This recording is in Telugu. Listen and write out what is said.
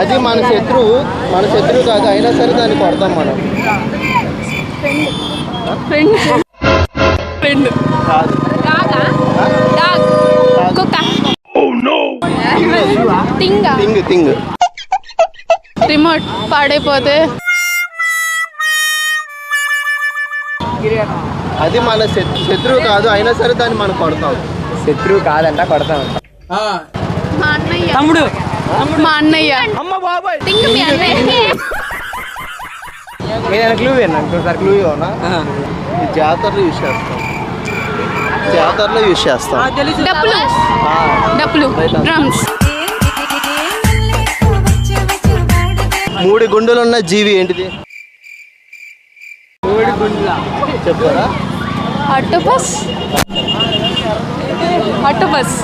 అది మన శత్రువు కాదు, అయినా సరే దాన్ని కొడతాం మనం. ఫ్రెండ్ కాదు. థింగ్ రిమోట్ పాడైపోతే అది మన శత్రువు కాదు, అయినా సరే దాన్ని మనం కొడతాం. శత్రువు కాదంట, కొడతాం. మా అన్నయ్య. తమ్ముడు. మా అన్నయ్య. అమ్మ బాబాయ్. థింగ్ మీ అన్నయ్య. ఏదైనా క్లూ వేయండి సార్. క్లూ ఇవ్వనా? జాతరలో యూజ్ చేస్తాం. డప్పులు డ్రమ్స్. 3 గుండెలున్న జీవి ఏంటిది? 3 గుండ్ల చెప్పారా? ఆక్టోపస్. ఆక్టోపస్.